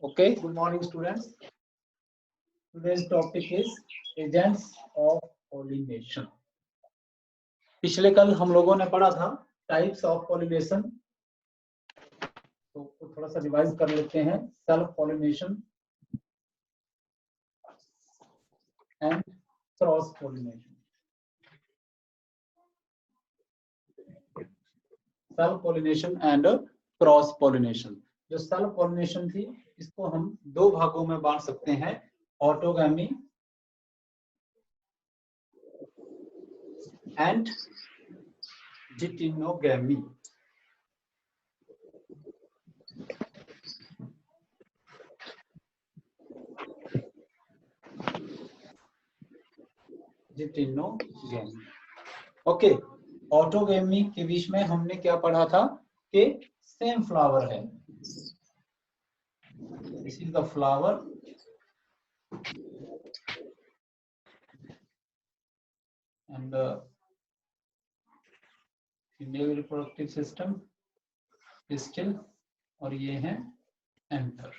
Okay, good morning students. Today's topic is agents of pollination. पिछले कल हम लोगों ने पढ़ा था टाइप्स ऑफ पॉलिनेशन, तो थोड़ा सा रिवाइज कर लेते हैं. Self pollination and cross pollination. Self pollination and cross pollination. जो सेल्फ पॉलिनेशन थी इसको हम दो भागों में बांट सकते हैं, ऑटोगैमी एंड डिटिनोगैमी. डिटिनोगैमी. ओके, ऑटोगैमी के बीच में हमने क्या पढ़ा था कि सेम फ्लावर है. This is the flower and the female reproductive system pistil और ये है एंथर.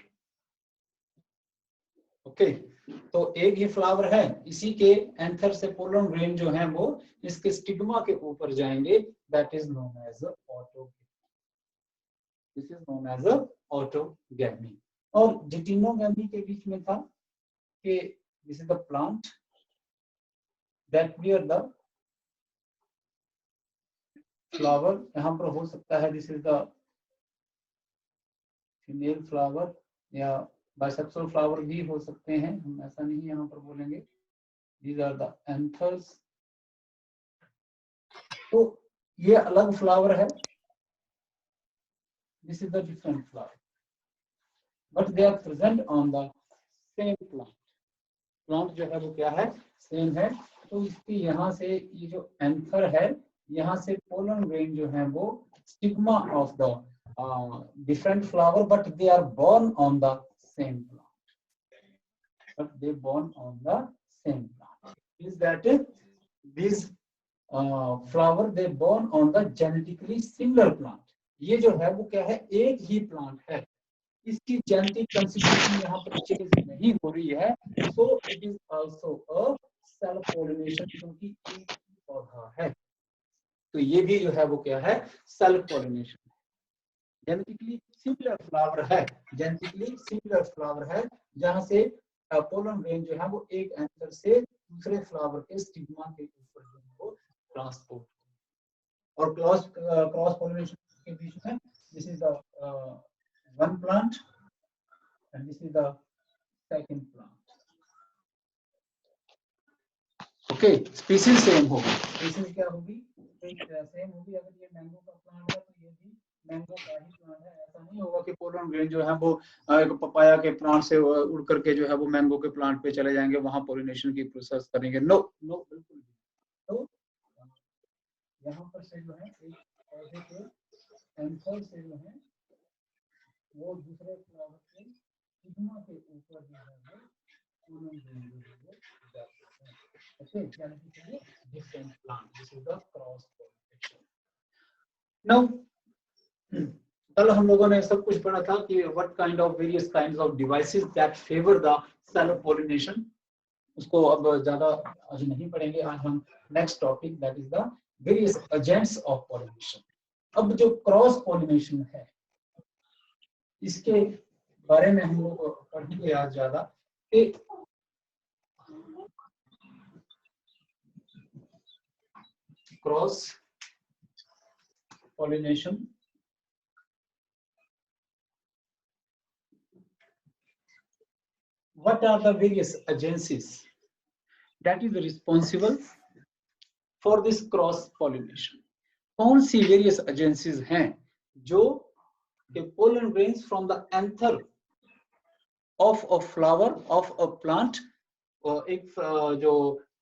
ओके, तो एक ये फ्लावर है, इसी के एंथर से पोलन ग्रेन जो है वो इसके स्टिग्मा के ऊपर जाएंगे. That is known as autogamy. This is known as autogamy. और डिटिनोगैमी के बीच में था कि this is the plant that bear the flower. यहाँ पर हो सकता है this is the female flower या बाइसेक्सुअल फ्लावर भी हो सकते हैं, हम ऐसा नहीं यहाँ पर बोलेंगे. These are the anthers. तो ये अलग फ्लावर है, this is the different flower, but they are present on the same plant. Plant जो है वो क्या है, सेम है. तो इसकी यहाँ से ये जो एंथर है, यहाँ से पोलन ग्रेन जो है वो stigma of the different flower, but they are born on the same plant. But they born on the same plant. Is that these flower they born on the genetically similar plant. ये जो है वो क्या है, एक ही plant है, इसकी genetic constitution यहाँ पर चेंज नहीं हो रही है. So it is also a self pollination, क्योंकि एक ही पौधा है. तो ये भी जो है वो क्या है, self pollination. Genetically similar flower है, जेनेटिकली सिमिलर फ्लावर है, जहां से पोलन ग्रेन जो है वो एक एंथर से दूसरे फ्लावर के स्टिग्मा के ऊपर जो है वो ट्रांसपोर्ट. और क्रॉस पॉलिनेशन के बीच में this is the one plant and this is the second plant. Okay, species same होगी. स्पीशीज क्या होगी, सेम होगी. अगर ये मैंगो का प्लांट है तो ये भी मैंगो का ही प्लांट है. ऐसा नहीं होगा कि पोलन ग्रेन जो है वो एक पपाया के प्लांट से उड़ करके जो है वो मैंगो के प्लांट पे चले जाएंगे, वहां पॉलिनेशन की प्रोसेस करेंगे. नो नो, बिल्कुल भी. तो यहाँ पर से जो है एक पौधे के एंथर से जो है वो दूसरे फ्लावर के स्टिग्मा के ऊपर जो है वो पोलन ग्रेन जो है वो जाते हैं. ओके, यानी कि different plant. This is the cross pollination. Now कल हम लोगों ने सब कुछ पढ़ा था कि what kind of various kinds of devices that favour the self pollination. उसको अब ज्यादा आज नहीं पढ़ेंगे. आज हम next topic that is the various agents of pollination. अब जो क्रॉस पॉलिनेशन है इसके बारे में हम लोग पढ़ेंगे आज ज्यादा. Cross pollination what are the various agencies that is responsible for this cross pollination. कौन सी various agencies हैं जो pollen grains from the anther of a flower of a plant, एक जो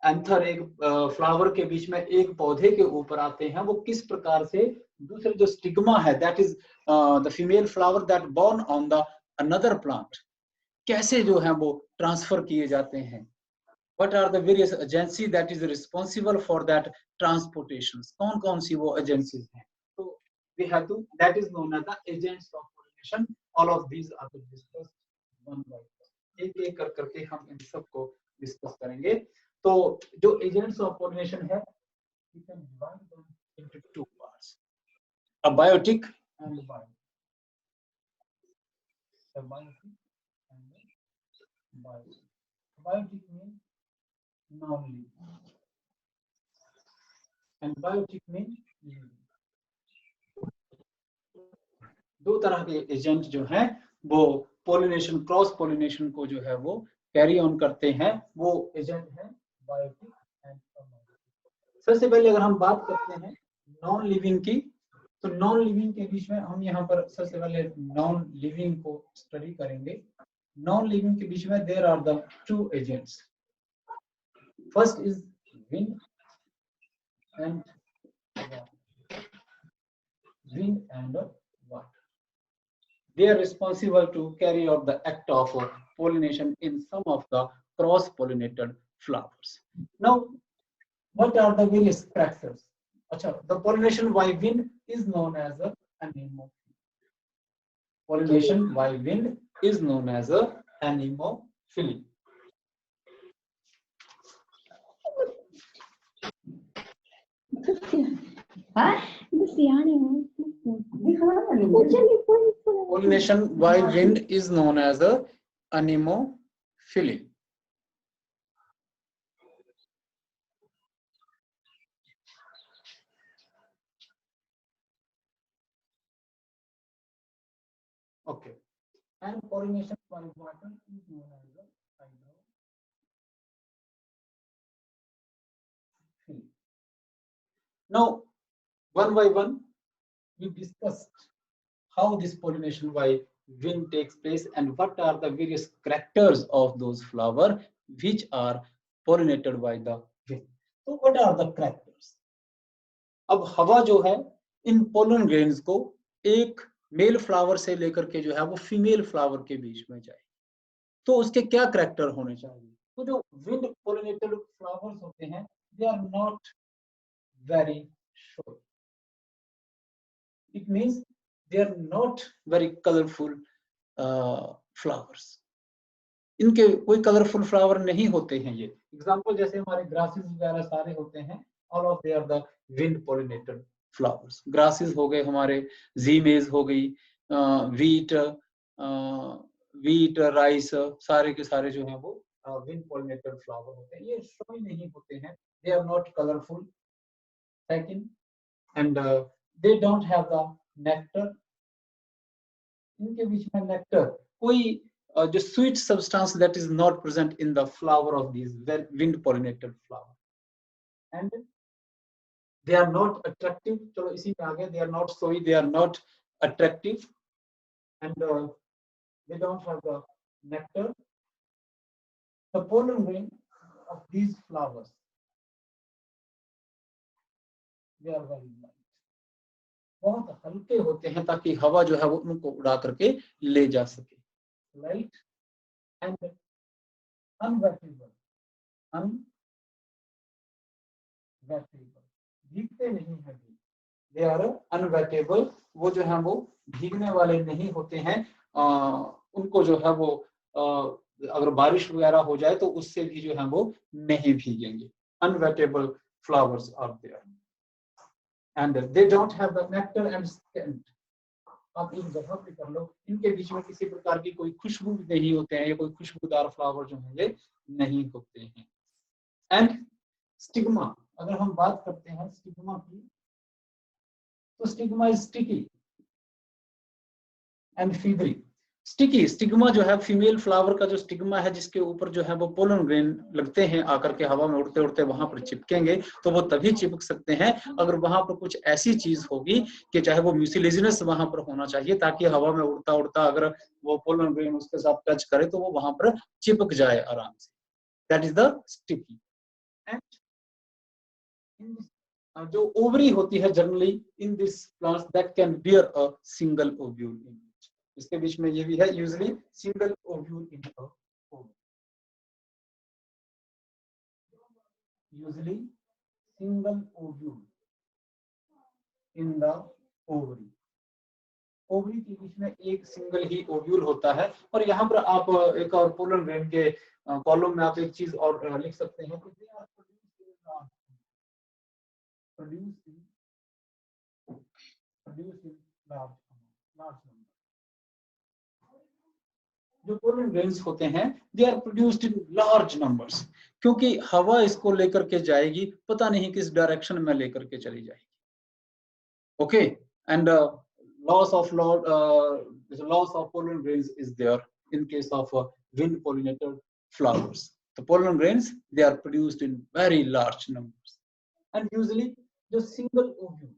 एंथर एक फ्लावर के बीच में एक पौधे के ऊपर आते हैं, वो किस प्रकार से दूसरे जो स्टिग्मा है that is the female flower that born on the another plant, कैसे जो है वो ट्रांसफर किए जाते हैं. What are the various agencies that is responsible for that transportations? कौन कौन सी वो agencies हैं? So we have to, that is known as the agents of pollination. All of these are discussed one by one, एक एक कर करके हम इन सब को डिस्कस करेंगे। तो जो एजेंट्स ऑफ पॉलिनेशन है, we can divide them into two parts, abiotic and biotic. Abiotic and biotic. Abiotic means non-living and biotic means living. दो तरह के एजेंट जो हैं वो पॉलिनेशन, क्रॉस पॉलिनेशन को जो है वो कैरी ऑन करते हैं, वो एजेंट है बायोटिक एंड अबायोटिक। सबसे पहले अगर हम बात करते हैं नॉन लिविंग की, तो नॉन लिविंग के बीच में हम यहाँ पर सबसे पहले नॉन लिविंग को स्टडी करेंगे। नॉन लिविंग के बीच में there are the two agents, first is wind and water. They are responsible to carry out the act of pollination in some of the cross-pollinated flowers. Now, what are the various characters? Achha, the pollination by wind is known as a anemophily. Pollination by wind is known as a anemophily. Pollination by wind is known as a anemophily. Okay. And pollination by water is known as a hydrophily. Now, one by one, we discussed how this pollination by wind takes place and what are the various characters of those flowers which are pollinated by the wind. So, what are the characters? अब हवा जो है इन pollen grains को एक male flower से लेकर के जो है वो फीमेल फ्लावर के बीच में जाए, तो उसके क्या करैक्टर होने चाहिए? तो जो विंड पोलिनेटेड फ्लावर्स होते हैं, they are not very showy, it means they are not very colourful flowers. इनके कोई कलरफुल फ्लावर नहीं होते हैं ये। एग्जांपल जैसे हमारे ग्रासेस वगैरह सारे होते हैं, all of they are the wind pollinated flowers. Grasses हो गए हमारे, जीमेज हो गई, वीट राइस, सारे के सारे जो हैं वो विंड पोलिनेटेड फ्लावर होते हैं। ये शोई नहीं होते हैं, they are not colourful. Second, and they don't have the nectar. इनके बीच में नेक्टर, कोई जो sweet substance that is not present in the flower of this wind pollinated flower. And they are not attractive, चलो इसी में आगे, they are not showy, they are not attractive, and they don't have the nectar. The pollen grain of these flowers, they are very light, बहुत हल्के होते हैं ताकि हवा जो है वो उनको उड़ा करके ले जा सके। Light and unwettable, भीगते नहीं हैं, दे आर अनवेटेबल, वो जो है वो भीगने वाले नहीं होते हैं। उनको जो है वो अगर बारिश वगैरह हो जाए तो उससे भी जो है वो नहीं भीगेंगे। Unwettable flowers are there and they don't have the nectar and scent. आप इन जगह पे कर लो, इनके बीच में किसी प्रकार की कोई खुशबू नहीं होते हैं, या कोई खुशबूदार फ्लावर जो है ये नहीं होते हैं। एंड स्टिग्मा, अगर हम बात करते हैं स्टिग्मा की, तो stigma is sticky and feathery. Stigma जो है फीमेल फ्लावर का जो स्टिग्मा है, जिसके ऊपर जो है वो पोलन ग्रेन लगते हैं, आकर के हवा में उड़ते उड़ते वहां पर चिपकेंगे, तो वो तभी चिपक सकते हैं अगर वहां पर कुछ ऐसी चीज होगी कि चाहे वो म्यूसिलेजिनस वहां पर होना चाहिए, ताकि हवा में उड़ता उड़ता अगर वो पोलन ग्रेन उसके साथ टच करे तो वो वहां पर चिपक जाए आराम से। That is the sticky. And जो ओवरी होती है generally in this plants, that can bear a single ovule in it. इसके बीच में ये भी है, usually single ovule in a ovary, usually single ovule in the ovary. Ovary के बीच में एक सिंगल ही ओव्यूल होता है। और यहाँ पर आप एक और पोलन ग्रेन के कॉलम में आप एक चीज और लिख सकते हैं कि जो पोलन ग्रेन्स होते हैं they are produced in large numbers, क्योंकि हवा इसको लेकर के जाएगी, पता नहीं किस डायरेक्शन में लेकर के चली जाएगी। Okay, and loss of pollen grains is there in case of wind pollinated flowers. The pollen grains, they are produced in very large numbers, and usually the single ovule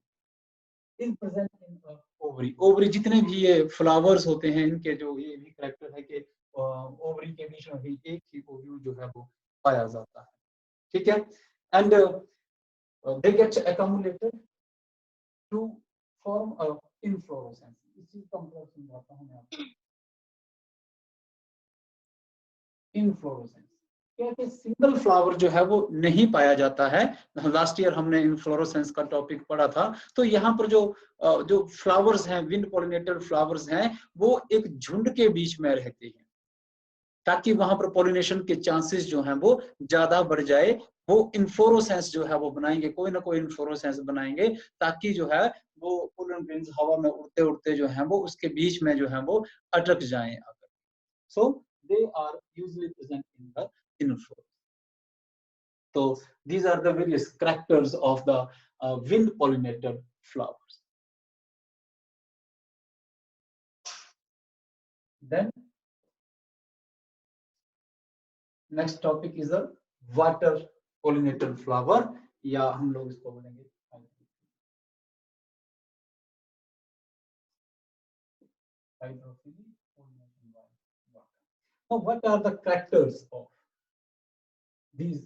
is present in ovary. Ovary जितने भी ये flowers होते हैं, इनके जो ये भी character है कि ovary के बीच में भी एक ही ovule जो है वो पाया जाता है। ठीक है, and they get accumulated to form a inflorescence. इस चीज का मतलब समझाता हूँ मैं आपको। इनफ्लोरेसेंस क्या है, सिंगल फ्लावर जो है वो नहीं पाया जाता है। लास्ट ईयर हमने इनफ्लोरेसेंस का टॉपिक पढ़ा था। तो यहाँ पर जो फ्लावर्स हैं, विंड पॉलिनेटेड फ्लावर्स हैं, वो एक झुंड के बीच में रहते हैं, ताकि वहां पर पॉलिनेशन के चांसेस जो हैं वो ज्यादा बढ़ जाए। वो इन्फ्लोरेसेंस जो है वो बनाएंगे, कोई ना कोई इन्फ्लोरेसेंस बनाएंगे, ताकि जो है वो पोलन ग्रेन्स हवा में उड़ते उड़ते जो है वो उसके बीच में जो है वो अटक जाएं। So they are usually present in the inflorescence. So these are the various characters of the wind pollinated flowers. Then next topic is a water pollinated flower, या हम लोग इसको बोलेंगे hydrophily. Now, what are the characters of these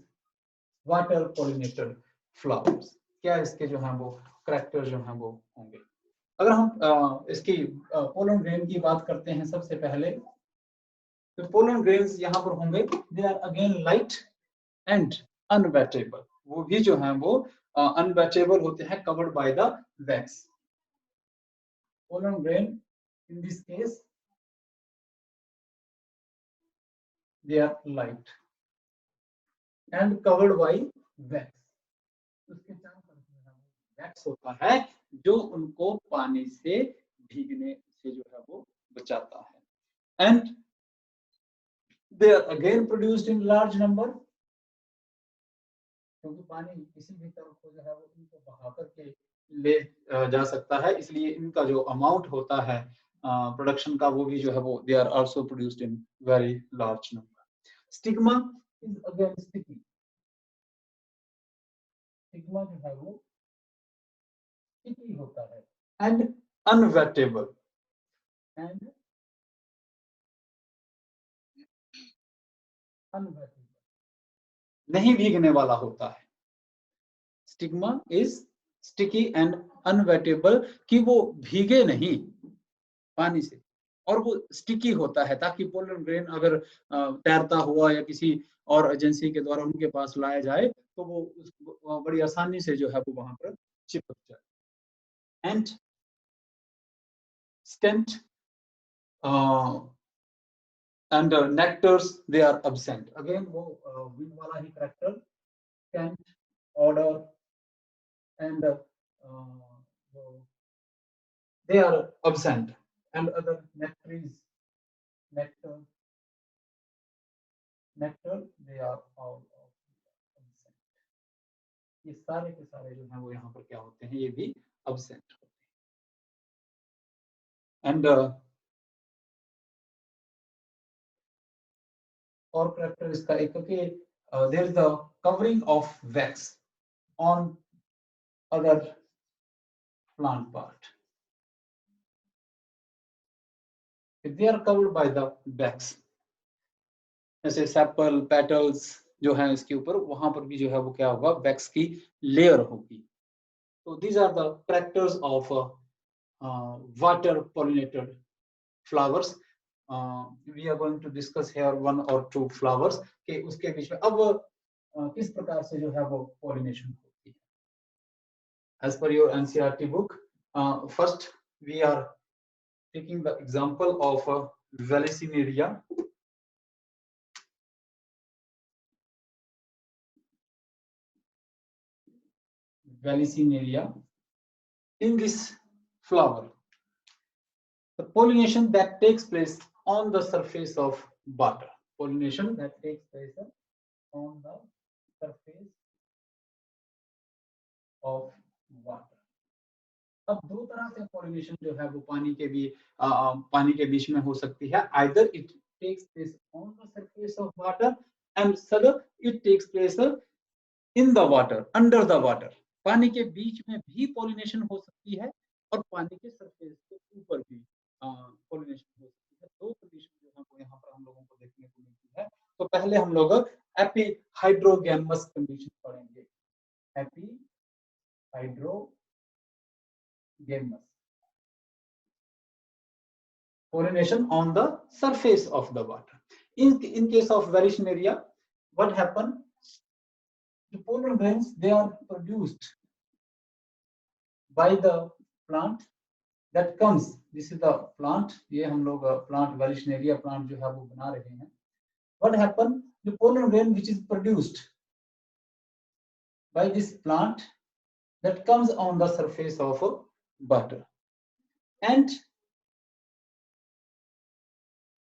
water pollinated flowers? क्या इसके जो हैं वो character जो हैं वो होंगे? अगर हम इसकी पोलन ग्रेन की बात करते हैं सबसे पहले, तो पोलन ग्रेन्स यहाँ पर होंगे, they are again light and unwettable. वो भी जो हैं वो अनवेटेबल होते हैं, covered by the wax. Pollen grain in this case they are light and covered by wax. उसके चारों तरफ वैक्स होता है जो उनको पानी से भीगने से जो है वो बचाता है। And they are again produced in large number, क्योंकि पानी किसी भी तरफ को जो है वो इनको बहा करके ले जा सकता है, इसलिए इनका जो अमाउंट होता है प्रोडक्शन का, वो भी जो है वो they are also produced in very large number. Stigma is again sticky. Stigma जो है वो sticky होता है and unwettable. And unwettable, नहीं भीगने वाला होता है। Stigma is sticky and unwettable, कि वो भीगे नहीं पानी से, और वो स्टिकी होता है, ताकि पोलन ग्रेन अगर तैरता हुआ या किसी और एजेंसी के द्वारा उनके पास लाया जाए तो वो बड़ी आसानी से जो है वो वहां पर चिपक जाए। And scent and nectars they are absent. Again वो विंड वाला ही character, scent, odour and they are absent, and other nectar, they are all absent. ये सारे के सारे जो हैं वो यहाँ पर क्या होते हैं, ये भी absent होते हैं। And और character इसका एक कि there is the covering of wax on other plant part. They are covered by the wax. जैसे सेपल, पेटल्स जो है इसके ऊपर, वहां पर भी जो है वो क्या होगा, वैक्स की लेयर होगी। तो these are the characters of water pollinated flowers. We are going to discuss here one or two flowers के उसके बीच में अब किस प्रकार से जो है वो pollination होती है। As per your NCERT book, first we are taking the example of Vallisneria. Vallisneria. In this flower, the pollination that takes place on the surface of water. Pollination that takes place on the surface of water. अब दो तरह से pollination जो है वो पानी के बीच में हो सकती है. Either it takes place on the surface of water and other it takes place in the water, under the water. पानी के बीच में भी pollination हो सकती है और पानी के surface के ऊपर भी pollination हो सकती है. दो condition जो है वो यहाँ पर हम लोगों को देखने को मिलती है. तो पहले हम लोग epihydrogamous condition पढ़ेंगे. Epihydrogamous pollination on the surface of the water. In case of Vallisneria, what happened? The pollen grains, they are produced by the plant that comes. This is the plant. ये हम लोग plant Vallisneria plant जो है वो बना रहे हैं. What happened? The pollen grain which is produced by this plant that comes on the surface of water, and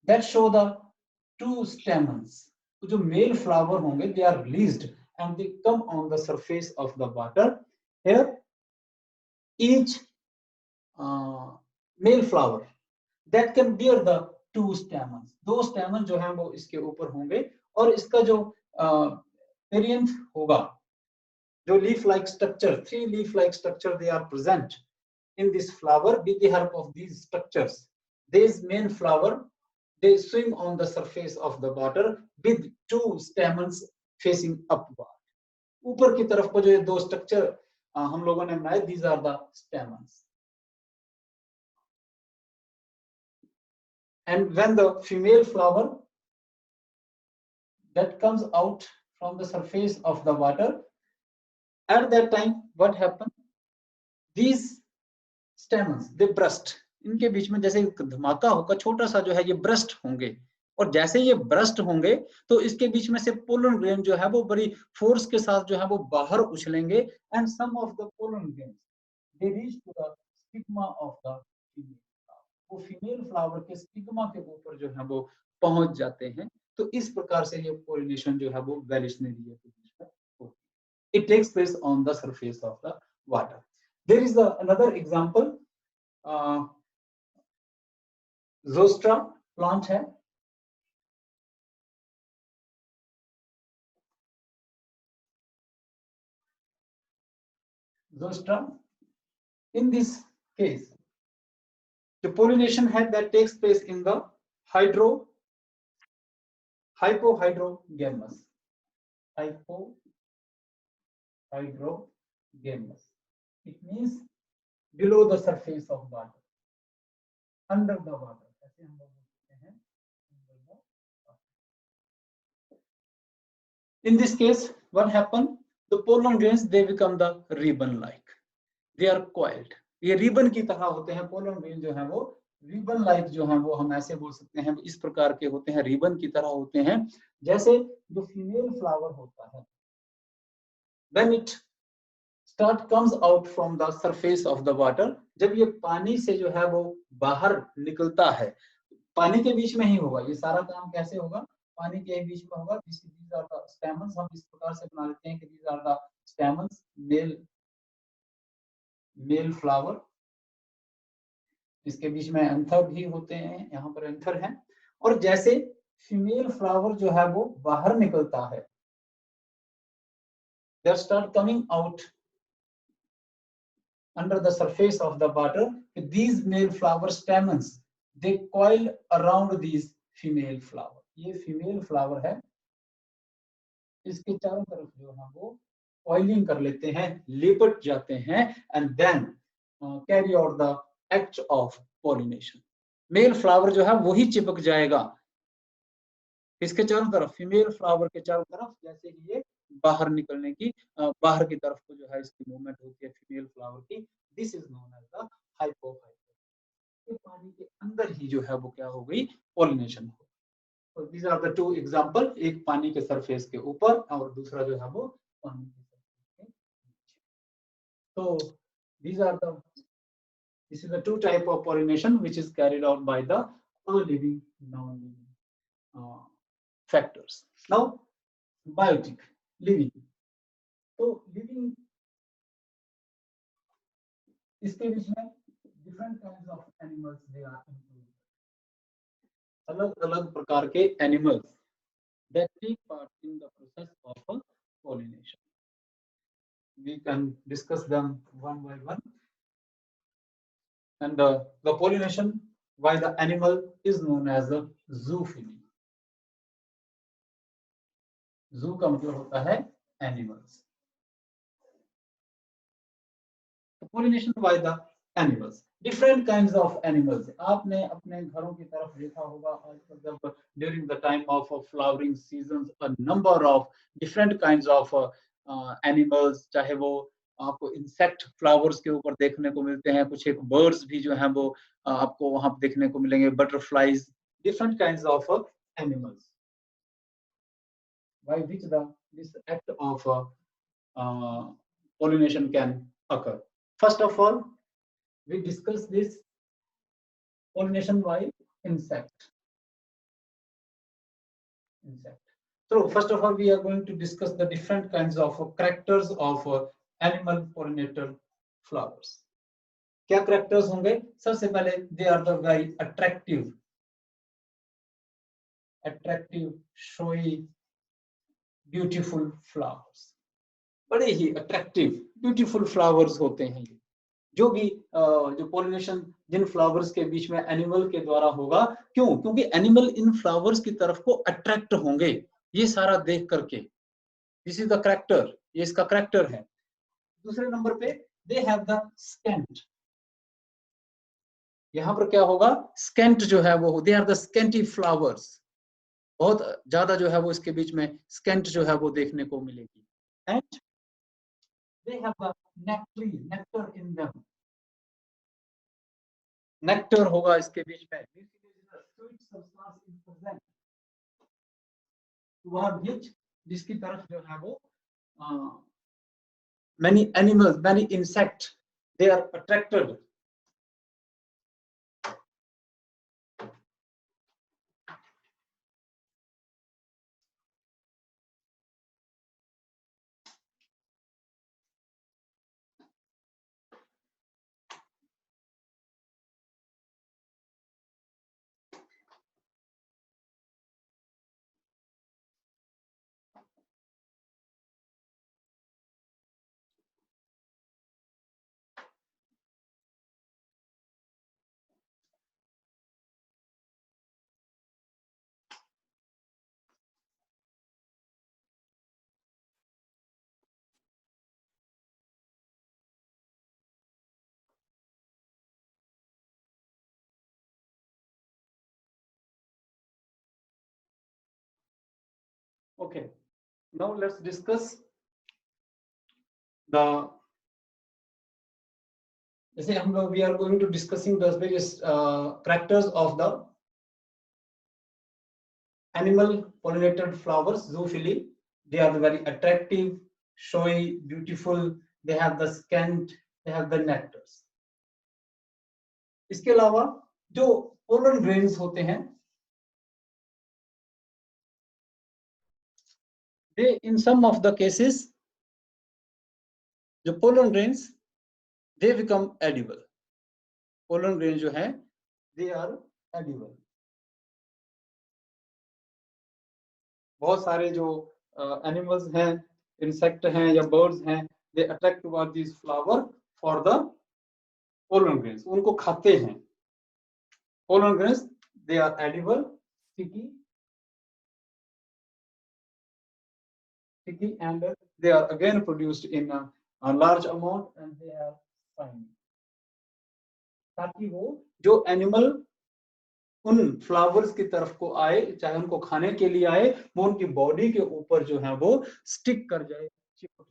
that show the two stamens. जो male flower होंगे, they are released and they come on the surface of the water. Here, each male flower that can bear the two stamens. दो stamens जो हैं वो इसके ऊपर होंगे और इसका जो perianth होगा, जो leaf-like structure, three leaf-like structure they are present in this flower. With the help of these structures, these main flower, they swim on the surface of the water with two stamens facing upward. ऊपर की तरफ को जो ये दो structure हम लोगों ने बनाए, these are the stamens. And when the female flower that comes out from the surface of the water, at that time what happened? These stamens, they burst. इनके बीच में जैसे धमाका होगा, छोटा सा जो है ये burst होंगे, और जैसे ये burst होंगे तो इसके बीच में से pollen grain जो है वो बड़ी force के साथ जो है वो बाहर उछलेंगे, and some of the pollen grains they reach to the stigma of the female. वो फीमेल फ्लावर के स्टिग्मा के ऊपर जो है वो पहुंच जाते हैं. तो इस प्रकार से ये पोलिनेशन जो है वो Vallisneria के बीच में होती है. It takes place on the surface of the water. There is another example. Zostra plant है. Zostra. In this case, the pollination head that takes place in the hypohydrogamous. Hypohydrogamous. It means below the surface of water, under the water. ऐसे हम लोग बोलते हैं, under the water. In this case, what happened? The pollen grains, they become the ribbon-like. They are coiled. ये ribbon की तरह होते हैं. पोलन ग्रेन जो है वो रिबन लाइक जो है वो हम ऐसे बोल सकते हैं, इस प्रकार के होते हैं, रिबन की तरह होते हैं. जैसे जो फीमेल फ्लावर होता है, when it comes out from the surface of the water, जब ये पानी से जो है वो बाहर निकलता है, पानी के बीच में ही होगा. ये सारा काम कैसे होगा? पानी के बीच में होगा. These are the stamens. हम इस प्रकार से बना लेते हैं कि these are the stamens, male flower. इसके बीच में एंथर भी होते हैं, यहाँ पर एंथर है. और जैसे फीमेल फ्लावर जो है वो बाहर निकलता है, they start coming out under the surface of the water. These male flower stamens, they coil around these female flower. ये फीमेल फ्लावर है, इसके चारों तरफ जो है वो coiling कर लेते हैं, लिपट जाते हैं, and then carry out the act of pollination. Male flower जो है वही चिपक जाएगा इसके चारों तरफ, फीमेल फ्लावर के चारों तरफ. जैसे ही ये बाहर निकलने की, बाहर की तरफ को जो है इसकी मूवमेंट होती है फीमेल फ्लावर की. This is known as the hypohydrogamous. ये पानी के अंदर ही जो है वो क्या हो गई, पॉलिनेशन हो। तो these are the two example, एक पानी के सरफेस के ऊपर और दूसरा जो है वो पानी के सरफेस के नीचे। तो these are the this is the two type of pollination which is carried out by the living, non-living factors. Now biotic, living. तो living इसके बीच में different kinds of animals they are included. अलग अलग प्रकार के animals that take part in the process of pollination. We can discuss them one by one. And the pollination by the animal is known as the zoophily. Zoo का मतलब होता है animals. Pollination by the animals. Different kinds of animals. आपने अपने घरों की तरफ देखा होगा आजकल जब during the time of flowering seasons a number of different kinds of animals, चाहे वो आपको इंसेक्ट फ्लावर्स के ऊपर देखने को मिलते हैं, कुछ एक बर्ड्स भी जो हैं वो आपको वहां पर देखने को मिलेंगे, butterflies, different kinds of animals by which this act of pollination can occur. First of all, we discuss this pollination by insect. So first of all, we are going to discuss the different kinds of characters of animal pollinated flowers. क्या characters होंगे? सबसे पहले they are the very attractive, showy, beautiful flowers. बड़े ही attractive, beautiful flowers होते हैं ये, जो भी जो पॉलिनेशन जिन फ्लावर्स के बीच में एनिमल के द्वारा होगा, क्यों? क्योंकि एनिमल इन फ्लावर्स की तरफ को अट्रैक्ट होंगे ये सारा देख करके. दिस इज द कैरेक्टर, ये इसका कैरेक्टर है. दूसरे नंबर पे दे हैव द स्केंट. यहाँ पर क्या होगा, स्केंट जो है वो they are the scenty flowers, बहुत ज्यादा जो है वो इसके बीच में स्केंट जो है वो देखने को मिलेगी. And they have a nectar in them. Nectar होगा इसके बीच में. Sweet substance is present. toward which जिसकी तरफ जो है वो many animals, many insects, they are attracted. Okay, now let's discuss the. We are going to discussing the various characters of the animal pollinated flowers, zoophily. They are very attractive, showy, beautiful. They have the scent, they have the nectars. इसके अलावा जो pollen grains होते हैं, they in some of the cases, जो pollen grains, they become edible. Pollen grains जो है, they are edible. बहुत सारे जो एनिमल्स हैं, इंसेक्ट हैं या बर्ड्स हैं, they attract toward these flower for the pollen grains. उनको खाते हैं. Pollen grains, they are edible, sticky, and they are again produced in a large amount and they are shiny. ताकि वो जो एनिमल उन फ्लावर्स की तरफ को आए, चाहे उनको खाने के लिए आए, वो उनकी बॉडी के ऊपर जो है वो स्टिक कर जाए, चिपक जाए.